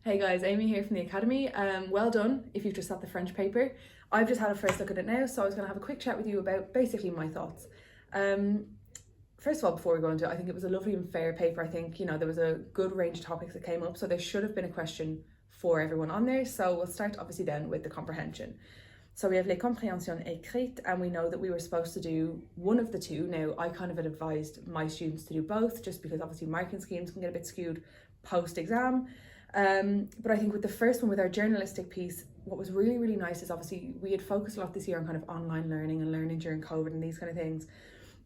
Hey guys, Amy here from the Academy. Well done if you've just sat the French paper. I've just had a first look at it now, so I was going to have a quick chat with you about basically my thoughts. First of all, before we go into it, I think it was a lovely and fair paper. I think, there was a good range of topics that came up, so there should have been a question for everyone on there. So we'll start obviously then with the comprehension. So we have les compréhensions écrites, and we know that we were supposed to do one of the two. Now, I kind of had advised my students to do both, just because obviously marking schemes can get a bit skewed post-exam. But I think with the first one, with our journalistic piece, what was really, really nice is obviously we had focused a lot this year on kind of online learning and learning during COVID and these kind of things.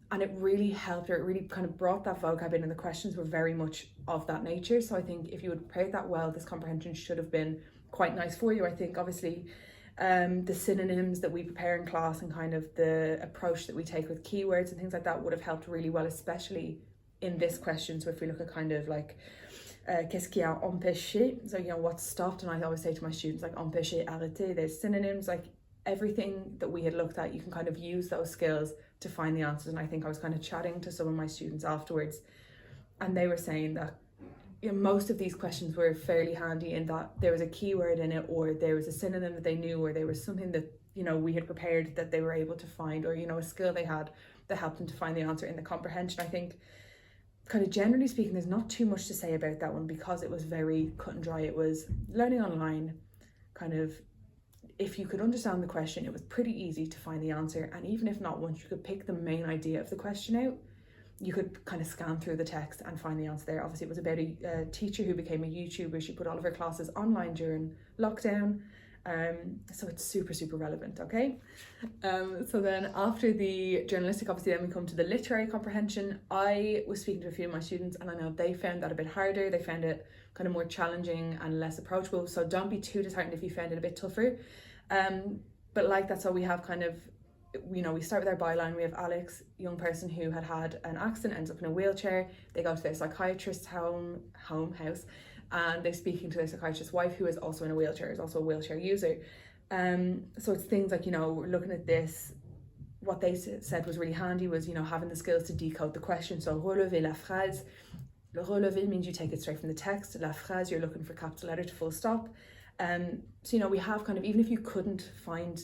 And it really helped, or it really kind of brought that vocab in, and the questions were very much of that nature. So I think if you had prepared that well, this comprehension should have been quite nice for you. I think obviously the synonyms that we prepare in class and kind of the approach that we take with keywords and things like that would have helped really well, especially in this question. So if we look at kind of like qu'est-ce qui a empêché, so what stopped, and I always say to my students like empêcher, arrêter, there's synonyms, like everything that we had looked at, you can kind of use those skills to find the answers. And I think I was kind of chatting to some of my students afterwards, and they were saying that most of these questions were fairly handy in that there was a keyword in it, or there was a synonym that they knew, or there was something that we had prepared that they were able to find, or a skill they had that helped them to find the answer in the comprehension. I think kind of generally speaking, there's not too much to say about that one because it was very cut and dry. It was learning online, kind of, if you could understand the question, it was pretty easy to find the answer. And even if not, once you could pick the main idea of the question out, you could kind of scan through the text and find the answer there. Obviously, it was about a teacher who became a YouTuber. She put all of her classes online during lockdown. So it's super, super relevant, okay? So then after the journalistic, obviously then we come to the literary comprehension. I was speaking to a few of my students, and I know they found that a bit harder. They found it kind of more challenging and less approachable. So don't be too disheartened if you found it a bit tougher. But like that, so we have kind of, we start with our byline. We have Alex, young person who had an accident, ends up in a wheelchair. They go to their psychiatrist's house, and they're speaking to their psychiatrist's wife, who is also in a wheelchair, is also a wheelchair user. So it's things like, looking at this, what they said was really handy was, having the skills to decode the question. So relever la phrase. Le relever means you take it straight from the text. La phrase, you're looking for capital letter to full stop. So, we have kind of, even if you couldn't find,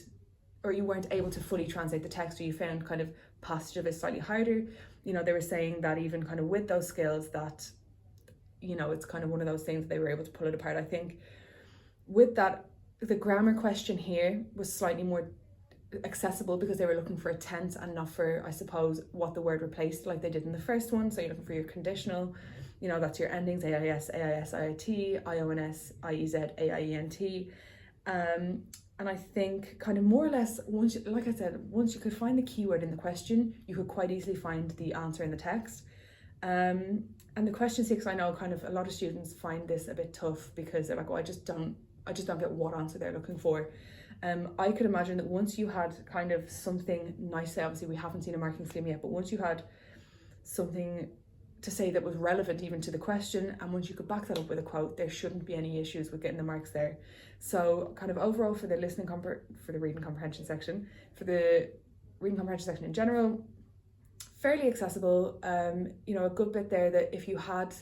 or you weren't able to fully translate the text, or you found kind of passage of it slightly harder, they were saying that even kind of with those skills that, it's kind of one of those things that they were able to pull it apart. I think with that, the grammar question here was slightly more accessible because they were looking for a tense and not for, I suppose, what the word replaced like they did in the first one. So you're looking for your conditional, that's your endings, AIS, AIS, IIT, IONS, IEZ, AIENT. And I think kind of more or less, once you could find the keyword in the question, you could quite easily find the answer in the text. And the question 6, I know kind of a lot of students find this a bit tough because they're like, I just don't get what answer they're looking for. I could imagine that once you had kind of something nice, obviously we haven't seen a marking scheme yet, but once you had something to say that was relevant even to the question, and once you could back that up with a quote, there shouldn't be any issues with getting the marks there. So kind of overall for the for the reading comprehension section, in general, fairly accessible. A good bit there that if you had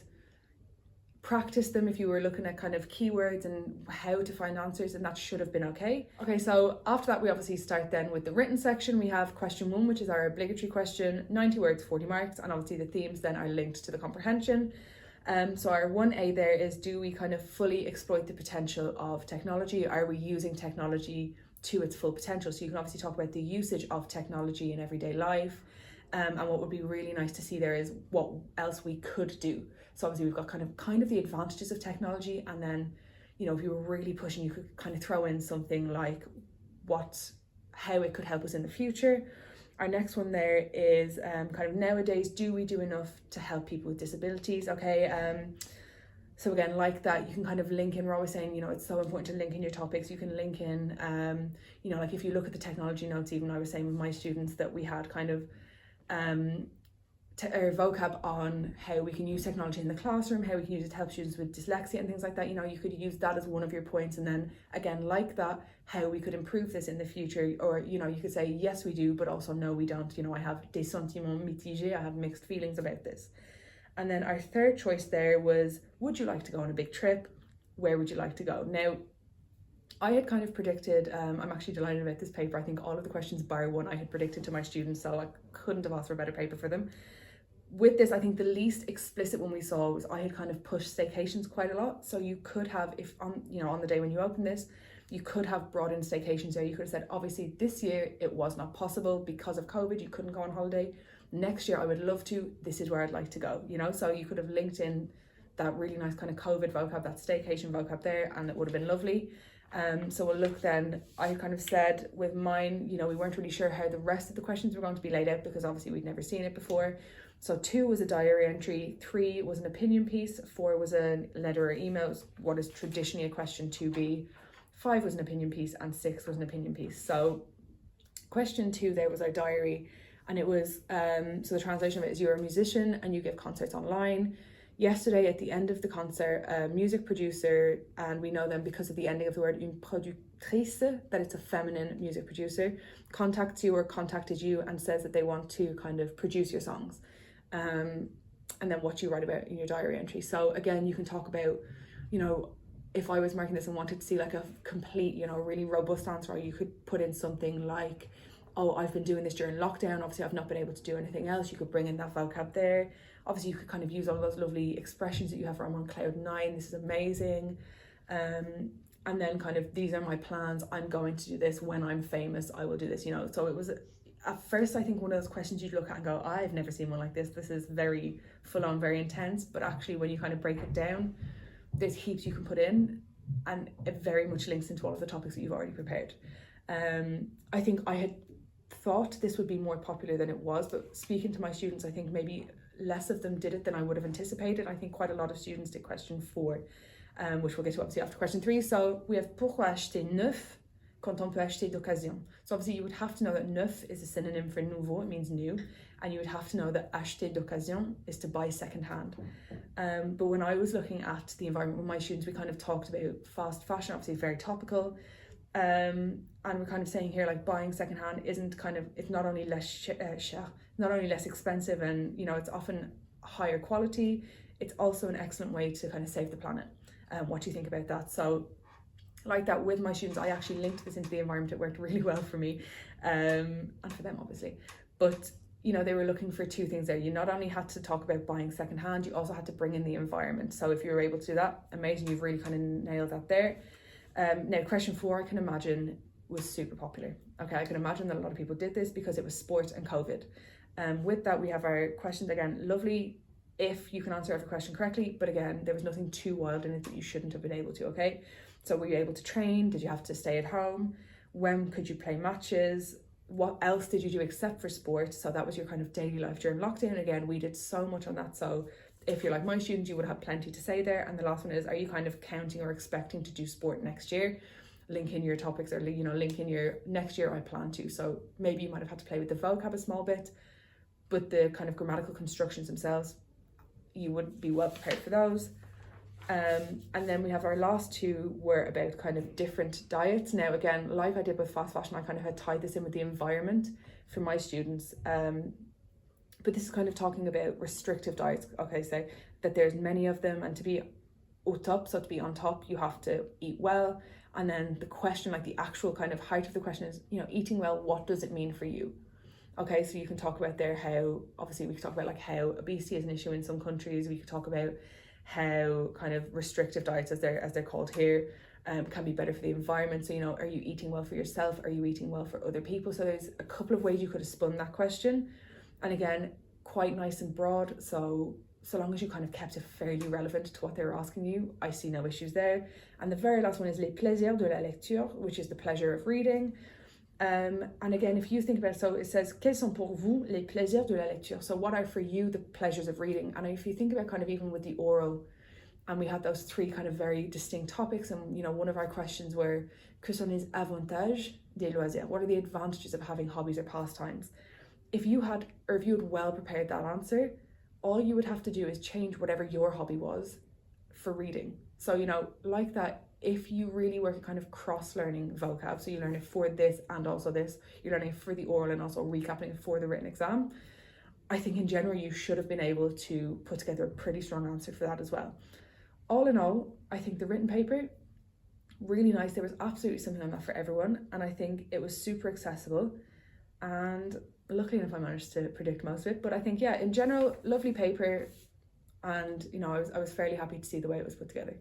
practiced them, if you were looking at kind of keywords and how to find answers, and that should have been okay. Okay, so after that we obviously start then with the written section. We have question 1, which is our obligatory question, 90 words, 40 marks, and obviously the themes then are linked to the comprehension. So our 1A there is, do we kind of fully exploit the potential of technology? Are we using technology to its full potential? So you can obviously talk about the usage of technology in everyday life. And what would be really nice to see there is what else we could do. So obviously we've got kind of the advantages of technology, and then, if you were really pushing, you could kind of throw in something like how it could help us in the future. Our next one there is kind of nowadays, do we do enough to help people with disabilities? Okay, so again, like that, you can kind of link in. We're always saying, it's so important to link in your topics. You can link in, like if you look at the technology notes, even I was saying with my students that we had kind of vocab on how we can use technology in the classroom, how we can use it to help students with dyslexia and things like that. You could use that as one of your points, and then again, like that, how we could improve this in the future. Or you could say yes we do, but also no we don't. I have des sentiments mitigés, I have mixed feelings about this. And then our third choice there was, would you like to go on a big trip? where would you like to go? Now, I had kind of predicted, I'm actually delighted about this paper. I think all of the questions bar one I had predicted to my students, so I couldn't have asked for a better paper for them. With this, I think the least explicit one we saw was I had kind of pushed staycations quite a lot. So you could have, if on, you know, on the day when you open this, you could have brought in staycations there. You could have said, obviously this year it was not possible because of COVID, you couldn't go on holiday. Next year I would love to, this is where I'd like to go, you know? So you could have linked in that really nice kind of COVID vocab, that staycation vocab there, and it would have been lovely. So we'll look then, I kind of said with mine, you know, we weren't really sure how the rest of the questions were going to be laid out because obviously we'd never seen it before. So 2 was a diary entry, 3 was an opinion piece, 4 was a letter or email, what is traditionally a question to be, 5 was an opinion piece, and 6 was an opinion piece. So question 2 there was our diary, and it was, so the translation of it is, you're a musician and you give concerts online. Yesterday at the end of the concert, a music producer, and we know them because of the ending of the word une productrice, that it's a feminine music producer, contacts you or contacted you and says that they want to kind of produce your songs. And then what you write about in your diary entry. So again, you can talk about, you know, if I was marking this and wanted to see like a complete, you know, really robust answer, you could put in something like, oh, I've been doing this during lockdown, obviously I've not been able to do anything else. You could bring in that vocab there. Obviously you could kind of use all those lovely expressions that you have from on cloud 9, this is amazing. And then kind of, these are my plans, I'm going to do this, when I'm famous I will do this, you know. So it was, at first I think one of those questions you'd look at and go, I've never seen one like this is very full on, very intense. But actually when you kind of break it down, there's heaps you can put in, and it very much links into all of the topics that you've already prepared. I think I had thought this would be more popular than it was, but speaking to my students, I think maybe less of them did it than I would have anticipated. I think quite a lot of students did question 4, which we'll get to obviously after question 3. So we have pourquoi acheter neuf quand on peut acheter d'occasion. So obviously you would have to know that neuf is a synonym for nouveau, it means new, and you would have to know that acheter d'occasion is to buy secondhand. But when I was looking at the environment with my students, we kind of talked about fast fashion, obviously very topical. And we're kind of saying here, like, buying secondhand isn't kind of, it's not only less not only less expensive, and you know, it's often higher quality, it's also an excellent way to kind of save the planet. What do you think about that? So like that with my students, I actually linked this into the environment. It worked really well for me, and for them obviously. But you know, they were looking for 2 things there. You not only had to talk about buying secondhand, you also had to bring in the environment. So if you were able to do that, amazing, you've really kind of nailed that there. Now question 4, I can imagine, was super popular. Okay, I can imagine that a lot of people did this because it was sport and COVID. With that, we have our questions again, lovely if you can answer every question correctly, but again, there was nothing too wild in it that you shouldn't have been able to, okay? So were you able to train? Did you have to stay at home? When could you play matches? What else did you do except for sport? So that was your kind of daily life during lockdown. Again, we did so much on that. So if you're like my students, you would have plenty to say there. And the last one is, are you kind of counting or expecting to do sport next year? Link in your topics, or, you know, link in your next year I plan to. So maybe you might have had to play with the vocab a small bit, but the kind of grammatical constructions themselves, you would be well prepared for those. And then we have our last 2 were about kind of different diets. Now again, like I did with fast fashion, I kind of had tied this in with the environment for my students. But this is kind of talking about restrictive diets. Okay, so that there's many of them, and to be au top, so to be on top, you have to eat well. And then the question, like the actual kind of height of the question is, you know, eating well, what does it mean for you? Okay, so you can talk about there how, obviously we could talk about like how obesity is an issue in some countries. We could talk about how kind of restrictive diets, as they're called here, can be better for the environment. So, you know, are you eating well for yourself? Are you eating well for other people? So there's a couple of ways you could have spun that question. And again, quite nice and broad. So long as you kind of kept it fairly relevant to what they were asking you, I see no issues there. And the very last one is les plaisirs de la lecture, which is the pleasure of reading. And again, if you think about it, so it says, quels sont pour vous les plaisirs de la lecture? So what are for you the pleasures of reading? And if you think about kind of even with the oral, and we had those 3 kind of very distinct topics, and you know, one of our questions were, que sont les avantages des loisirs? What are the advantages of having hobbies or pastimes? If you had well prepared that answer, all you would have to do is change whatever your hobby was for reading. So, you know, like that, if you really work at kind of cross-learning vocab, so you learn it for this and also this, you're learning it for the oral and also recapping it for the written exam, I think in general you should have been able to put together a pretty strong answer for that as well. all in all, I think the written paper, really nice. There was absolutely something on that for everyone, and I think it was super accessible, and luckily enough I managed to predict most of it. But I think, yeah, in general, lovely paper, and I was fairly happy to see the way it was put together.